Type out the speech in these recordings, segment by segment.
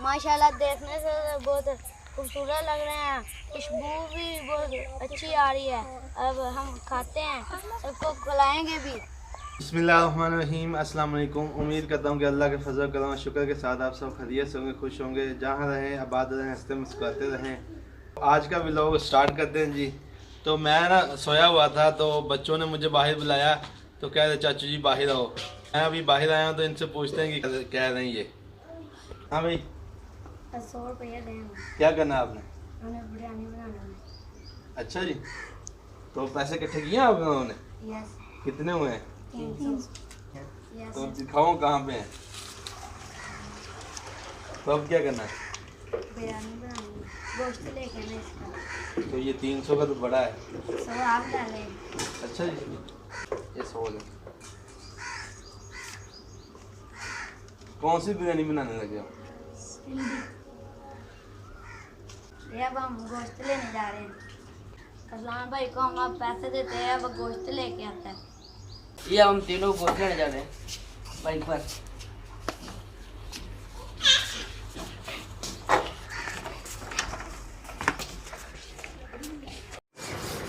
माशाल्लाह देखने से बहुत खूबसूरत लग रहे हैं, खुशबू भी बहुत अच्छी आ रही है। अब हम खाते हैं, सबको खिलाएंगे भी। बिस्मिल्लाहिर्रहमानिर्रहीम। अस्सलाम वालेकुम। उम्मीद करता हूँ कि अल्लाह के फजल करम शुक्र के साथ आप सब खैरियत से होंगे, खुश होंगे, जहाँ रहें आबाद रहें, हंसते मुस्कुराते रहें। आज का व्लॉग स्टार्ट करते हैं जी। तो मैं ना सोया हुआ था, तो बच्चों ने मुझे बाहर बुलाया, तो कह रहे चाचू जी बाहर आओ। मैं अभी बाहर आया हूँ, तो इनसे पूछते हैं कि कह रहे हैं ये। हाँ भाई, 100 रुपया दें। क्या करना है आपने? हमें बिरयानी बनाना है। अच्छा जी, तो पैसे इकट्ठे किए आप लोगों ने? यस। कितने हुए हैं? 300। तो दिखाओ कहाँ पे हैं। तो अब क्या करना है? बिरयानी बनानी है, गोश्त लेके आना इसका। तो ये 300 का तो बड़ा है। 100 आप डालें। अच्छा जी, ये 100 है। कौन सी बिरयानी बनाने लगे हो? ये अब हम गोश्त लेने जा रहे हैं। असलान भाई को हम अब पैसे देते हैं, अब गोश्त लेके आता है। ये हम तीनों गोश्त लेने जा रहे हैं बाइक पर।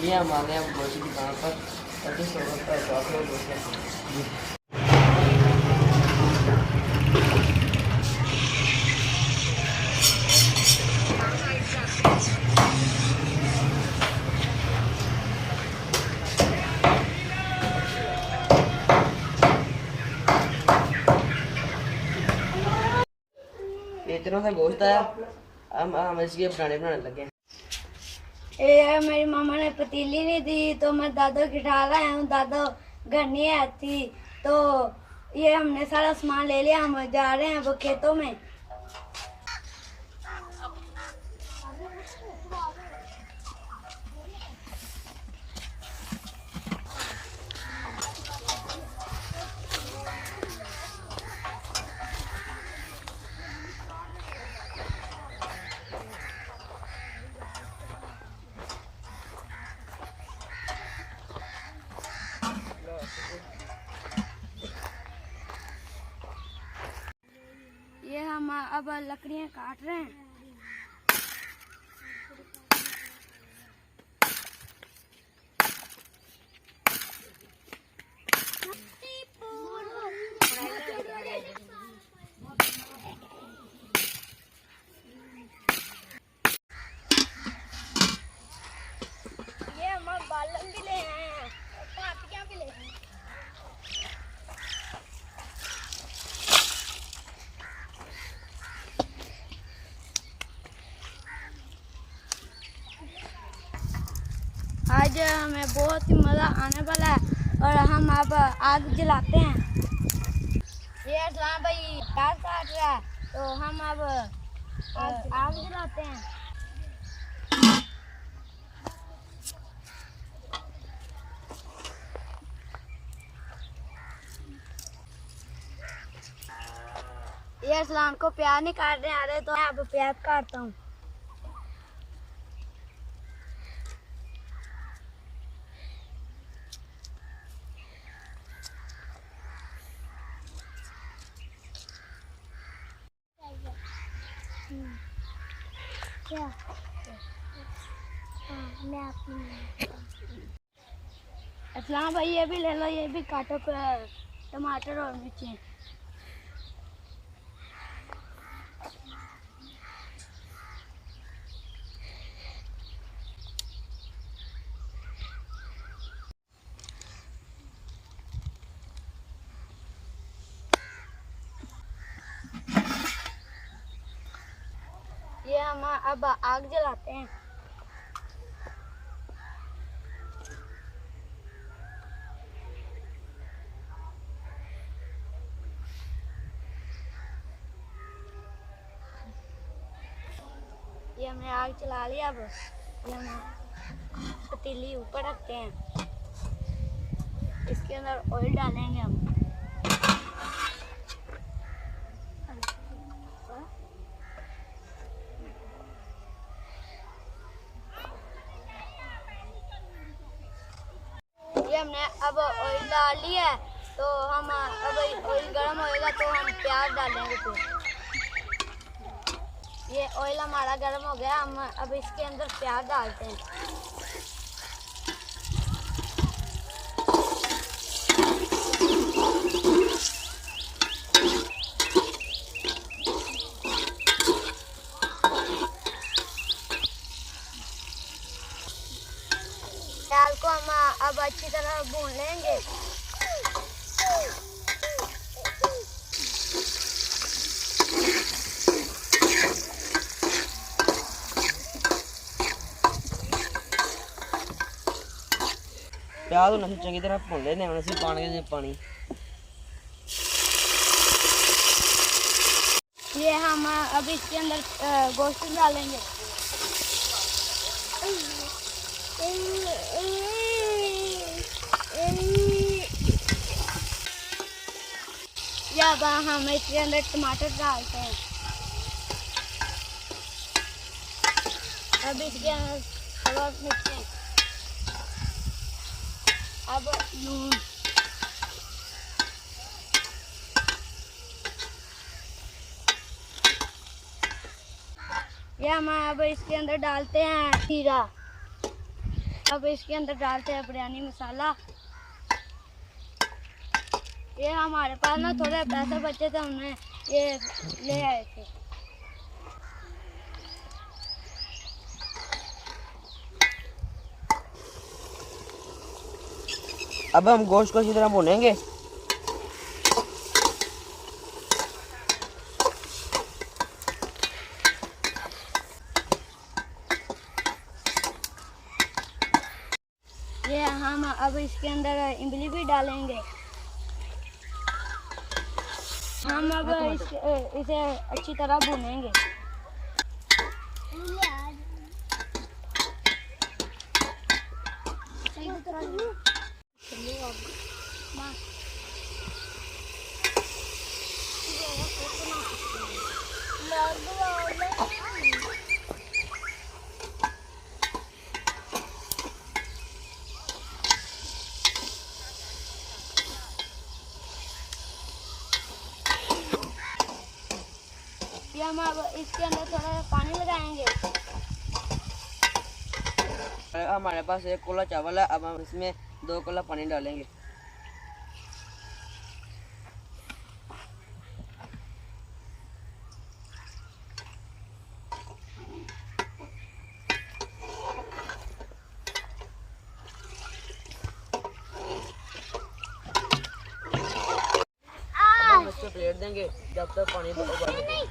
ये हम आ गए गोश्त की दुकान पर। 25 रुपये का गोश्त। इतना सा गोश्त आया, हम इसके बनाने लगे। ये मेरी मामा ने पतीली नहीं दी, तो मैं दादो की उठा लाया हूँ। दादो घर नहीं आती, तो ये हमने सारा सामान ले लिया। हम जा रहे हैं वो खेतों में। ये हम अब लकड़ियाँ काट रहे हैं। ये हम बालन भी ले आए हैं और पातियाँ भी ले आए हैं। आज हमें बहुत ही मज़ा आने वाला है और हम अब आग जलाते हैं। ये असलाम भाई घास काट रहा है, तो हम अब आग जलाते हैं। ये असलाम को प्याज नहीं काटने आ रहे, तो मैं अब प्याज काटता हूँ। क्या? मैं अपनी असलाम भाई ये भी ले लो, ये भी काटो, टमाटर और मिर्ची। ये हम अब आग जलाते हैं। ये हमने आग जला लिया। अब ये हम पतीली ऊपर रखते हैं, इसके अंदर ऑयल डालेंगे हम। ये हमने अब ऑयल डाल लिया है, तो हम अब ऑयल गर्म होएगा तो हम प्याज डालेंगे। फिर ये ऑयल हमारा गर्म हो गया, हम अब इसके अंदर प्याज डालते हैं। दाल को हम अब अच्छी तरह भून लेंगे। प्याज होना से चंगी तरह भून लेने हैं, ਅਸੀਂ ਪਾਣੀ ਦੇ ਪਾਣੀ। ये हम अब इसके अंदर गोश्त डालेंगे। या अब हम इसके अंदर टमाटर डालते हैं। अब इसके अंदर थोड़ा मिर्चें, अब नून, ये हम अब इसके अंदर डालते हैं जीरा। अब इसके अंदर डालते हैं बिरयानी मसाला। ये हमारे पास ना थोड़े पैसे बचे थे, हमने ये ले आए थे। अब हम गोश्त को अच्छी तरह भूनेंगे। ये हम अब इसके अंदर इमली भी डालेंगे। हम अब इसे अच्छी तरह भूनेंगे। ये हम अब इसके अंदर थोड़ा पानी लगाएंगे। हमारे पास 1 कोला चावल है, अब हम इसमें 2 कोला पानी डालेंगे। हम इसको प्लेट देंगे जब तक पानी उबल।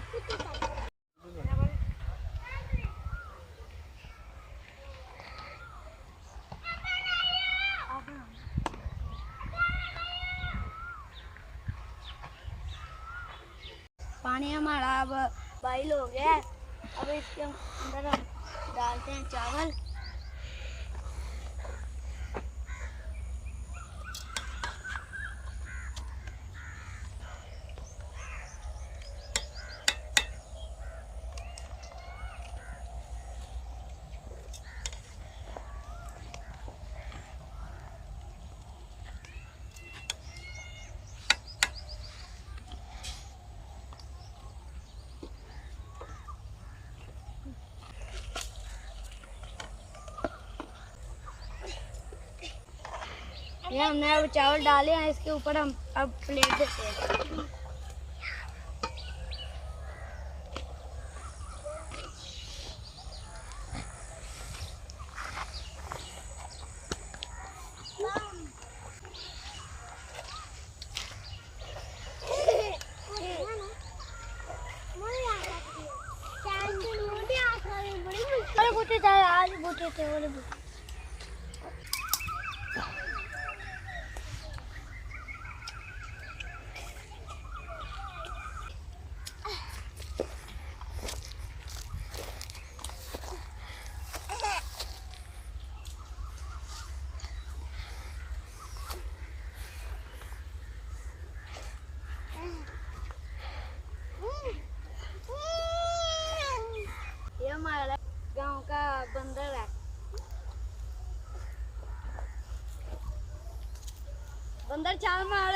पानी हमारा अब बॉइल हो गया है। अब इसके अंदर हम डालते हैं चावल। ये हमने अब चावल डाले हैं, इसके ऊपर हम अब प्लेट देते हैं। अरे बूटे थे, आज बूटे थे, बोले बूटे। ये हमारा गांव का बंदर है। बंदर चाल मार।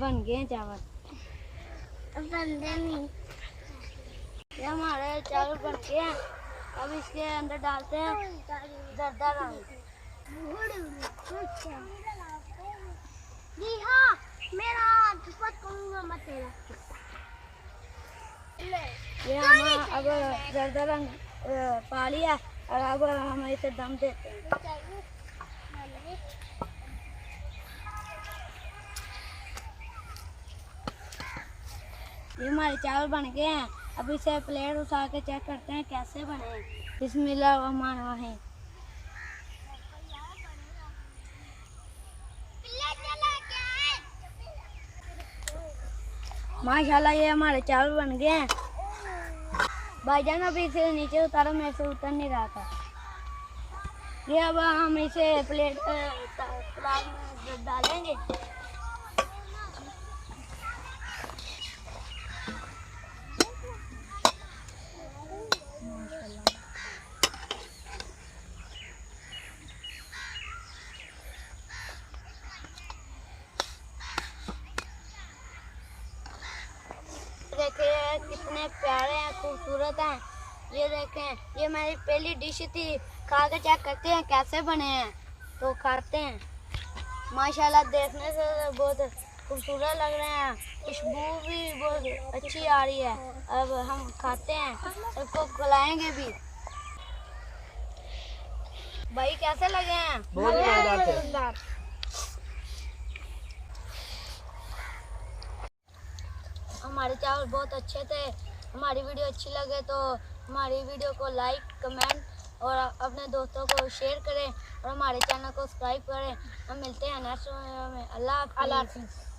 बन गए हैं चावल। ये हमारे चावल बन गए हैं। अब इसके अंदर डालते हैं जर्दा रंग। जी हाँ, मेरा मत ये हम अब जर्दा रंग पा लिया और अब हम इसे दम देते हैं। ये हमारे चावल बन गए हैं। अब इसे प्लेट उठा के चेक करते हैं कैसे बने हैं। बिस्मिल्लाहिर्रहमानिर्रहीम। माशाल्लाह ये हमारे चावल बन गए हैं। भाईजान अभी इसे नीचे उतारो, मेरे से उतर नहीं रहा था। ये अब हम इसे प्लेट परात में डालेंगे। देखिए कितने प्यारे हैं, खूबसूरत हैं। ये देखें, ये मेरी पहली डिश थी। खा के चेक करते हैं कैसे बने हैं, तो खाते हैं। माशाल्लाह देखने से बहुत खूबसूरत लग रहे हैं, खुशबू भी बहुत अच्छी आ रही है। अब हम खाते हैं, सबको खिलाएंगे भी। भाई कैसे लगे हैं? बहुत मजेदार। हमारे चावल बहुत अच्छे थे। हमारी वीडियो अच्छी लगे तो हमारी वीडियो को लाइक, कमेंट और अपने दोस्तों को शेयर करें और हमारे चैनल को सब्सक्राइब करें। हम मिलते हैं नेक्स्ट वीडियो में। अल्लाह हाफिज़।